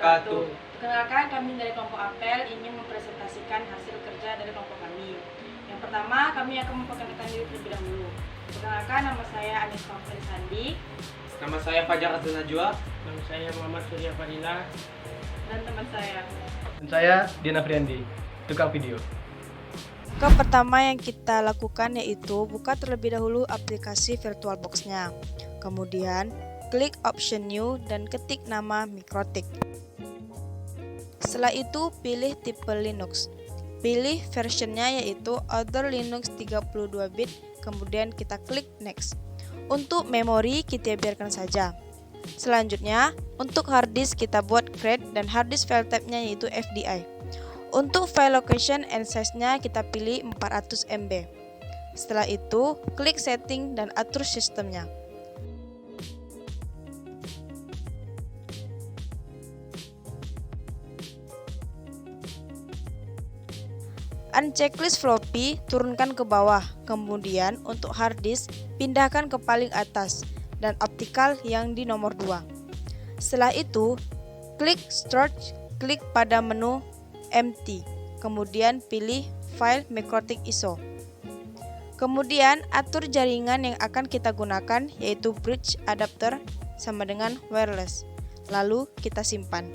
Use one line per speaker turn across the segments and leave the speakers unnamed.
wabarakatuh.
Perkenalkan, kami dari kelompok Apel ingin mempresentasikan hasil kerja dari kelompok kami. Yang pertama, kami akan memperkenalkan diri terlebih dahulu. Perkenalkan, nama saya Anis Fafri Sandi.
Nama saya Fajar Abdul Najwa.
Nama saya Muhammad Surya Fadila.
Dan teman saya.
Dan saya Diana Friandi, tukang video.
Langkah pertama yang kita lakukan yaitu buka terlebih dahulu aplikasi VirtualBox-nya. Kemudian, klik option new dan ketik nama Mikrotik. Setelah itu, pilih tipe Linux. Pilih versionnya yaitu Other Linux 32 bit, kemudian kita klik next. Untuk memori kita biarkan saja. Selanjutnya, untuk hard disk kita buat create dan hard disk file type-nya yaitu FDI. Untuk file location and size-nya kita pilih 400 MB. Setelah itu, klik setting dan atur sistemnya. Unchecklist floppy, turunkan ke bawah. Kemudian untuk hard disk, pindahkan ke paling atas dan optical yang di nomor 2. Setelah itu, klik storage, klik pada menu empty. Kemudian pilih file Mikrotik ISO. Kemudian atur jaringan yang akan kita gunakan yaitu bridge adapter sama dengan wireless. Lalu kita simpan.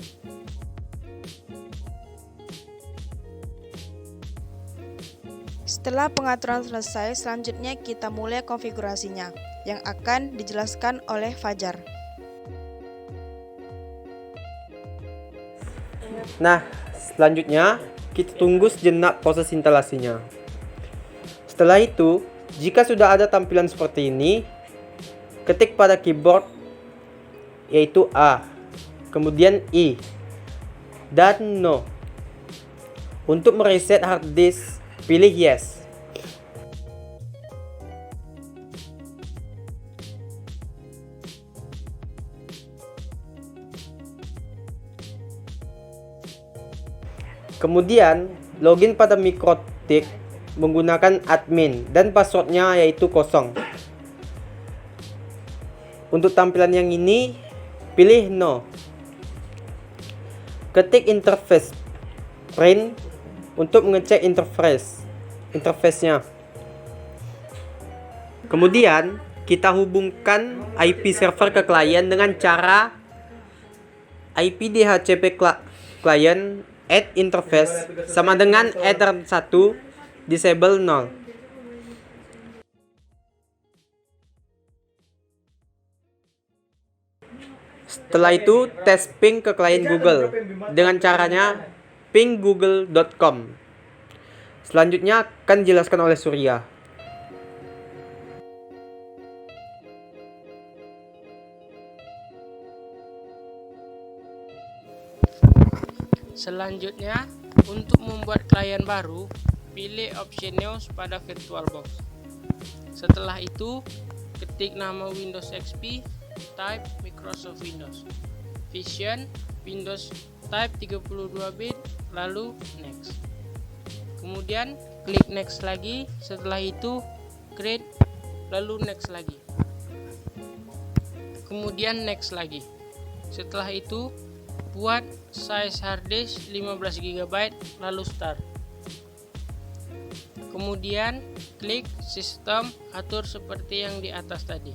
Setelah pengaturan selesai, selanjutnya kita mulai konfigurasinya yang akan dijelaskan oleh Fajar.
Nah, selanjutnya kita tunggu sejenak proses instalasinya. Setelah itu, jika sudah ada tampilan seperti ini, ketik pada keyboard yaitu A, kemudian I, dan No. Untuk mereset hard disk, pilih Yes. Kemudian, login pada Mikrotik menggunakan admin dan passwordnya yaitu 0. Untuk tampilan yang ini, pilih No. Ketik interface print untuk mengecek interface-nya. Kemudian, kita hubungkan IP server ke klien dengan cara IP DHCP client add interface sama dengan Ethernet 1 disable 0. Setelah itu tes ping ke klien Google dengan caranya ping google.com. Selanjutnya akan dijelaskan oleh Surya.
Selanjutnya, untuk membuat klien baru, pilih option News pada VirtualBox. Setelah itu, ketik nama Windows XP, type Microsoft Windows, Vision, Windows type 32 bit, lalu Next. Kemudian, klik Next lagi, setelah itu, create, lalu Next lagi. Kemudian Next lagi. Setelah itu, buat size hard disk 15 GB lalu start. Kemudian klik sistem, atur seperti yang di atas tadi.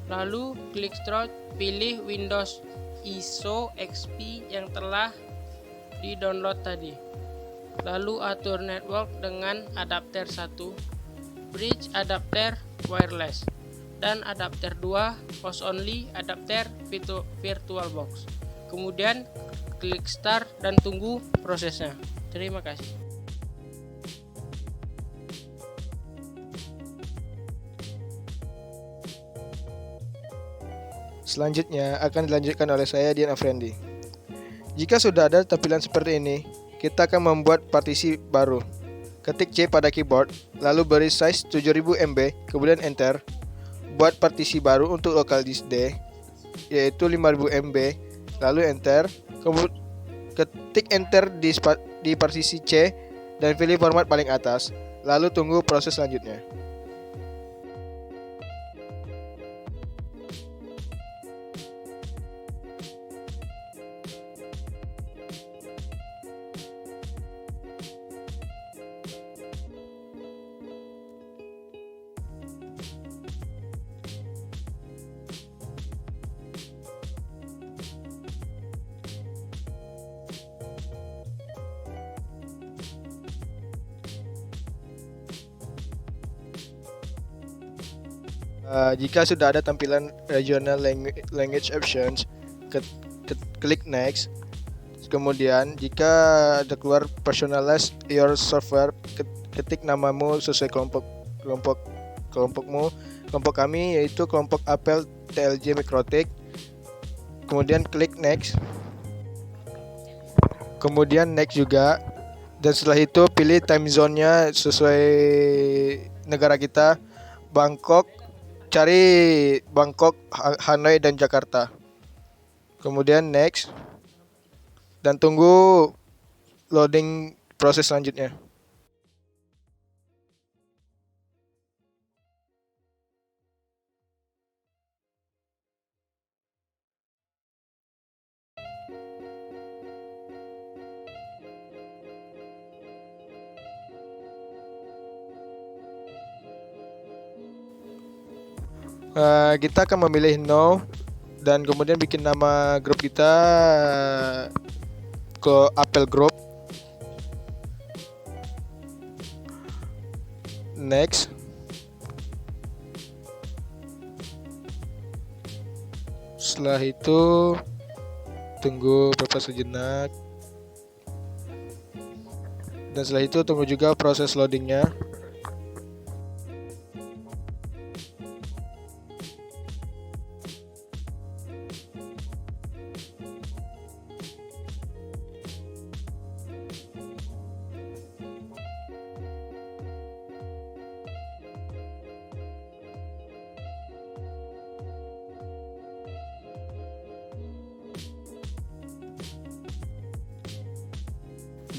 Lalu klik start, pilih Windows ISO XP yang telah di-download tadi. Lalu atur network dengan adapter 1, bridge adapter wireless, dan adapter 2 post only adapter VirtualBox. Kemudian klik start dan tunggu prosesnya. Terima kasih.
Selanjutnya akan dilanjutkan oleh saya Diana Friandi. Jika sudah ada tampilan seperti ini, kita akan membuat partisi baru. Ketik C pada keyboard, lalu beri size 7000 MB, kemudian enter. Buat partisi baru untuk local disk D, yaitu 5000 MB, lalu enter. Kemudian ketik enter di partisi C dan pilih format paling atas, lalu tunggu proses selanjutnya. Jika sudah ada tampilan regional language options, klik next. Kemudian jika ada keluar personalize your server, ketik namamu sesuai kelompokmu. Kelompok kami yaitu kelompok Apple TLJ Mikrotik. Kemudian klik next. Kemudian next juga. Dan setelah itu pilih time zone-nya sesuai negara kita. Bangkok, cari Bangkok, Hanoi dan Jakarta. Kemudian next. Dan tunggu loading proses selanjutnya. Kita akan memilih no dan kemudian bikin nama grup kita ke Apple Group. Next. Setelah itu tunggu beberapa sejenak. Dan setelah itu tunggu juga proses loadingnya.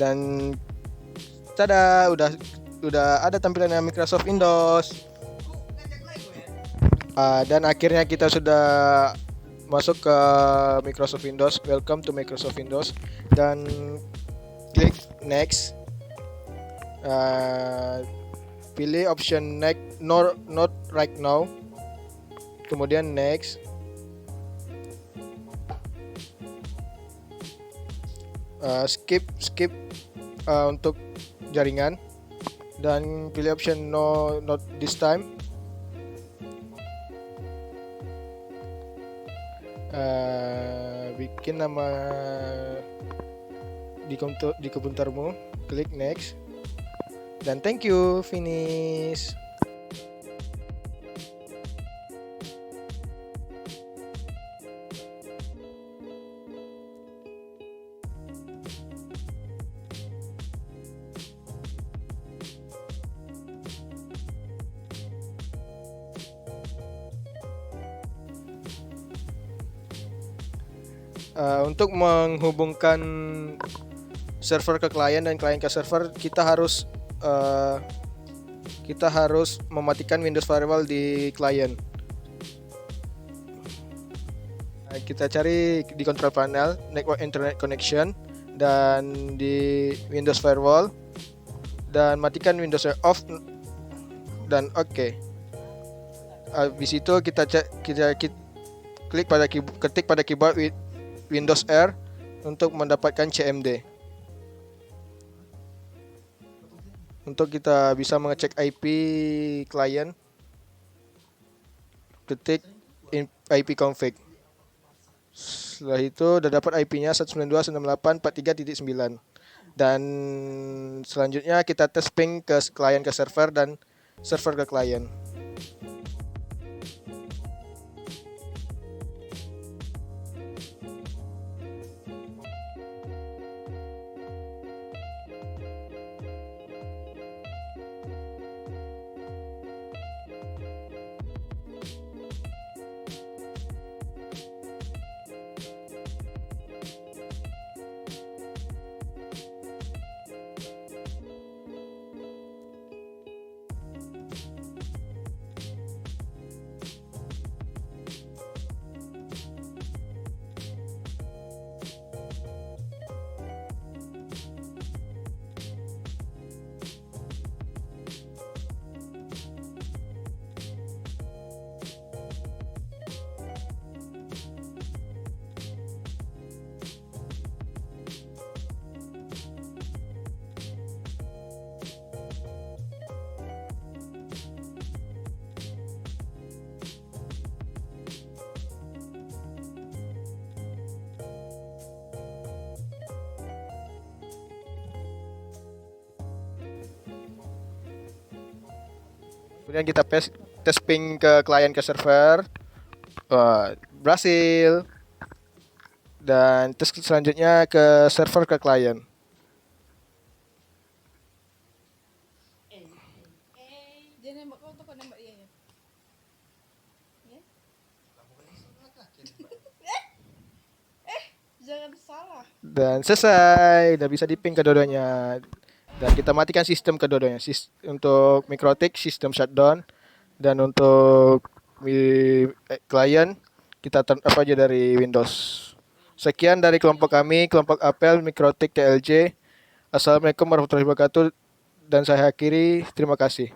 Dan tada, udah ada tampilannya Microsoft Windows. Dan akhirnya kita sudah masuk ke Microsoft Windows. Welcome to Microsoft Windows. Dan klik next. Pilih option next, not right now. Kemudian next. Skip untuk jaringan dan pilih option no, not this time. Bikin nama di komputermu, klik next dan thank you, finish. Untuk menghubungkan server ke klien dan klien ke server, kita harus mematikan Windows Firewall di klien. Kita cari di control panel Network Internet Connection dan di Windows Firewall dan matikan Windows off dan oke. Habis itu kita ketik pada keyboard Windows R untuk mendapatkan CMD. Untuk kita bisa mengecek IP klien, ketik IP config. Setelah itu udah dapat IP-nya 192.168.43.9. Dan selanjutnya kita tes ping ke klien ke server dan server ke klien. Kemudian kita tes ping ke klien ke server. Berhasil. Dan tes selanjutnya ke server ke klien. Dan selesai, udah bisa diping kedua-duanya. Dan kita matikan sistem kedua-duanya. Untuk MikroTik sistem shutdown, dan untuk klien kita turn off aja dari Windows. Sekian dari kelompok kami, kelompok Apel MikroTik TLJ. Assalamualaikum warahmatullahi wabarakatuh, dan saya akhiri. Terima kasih.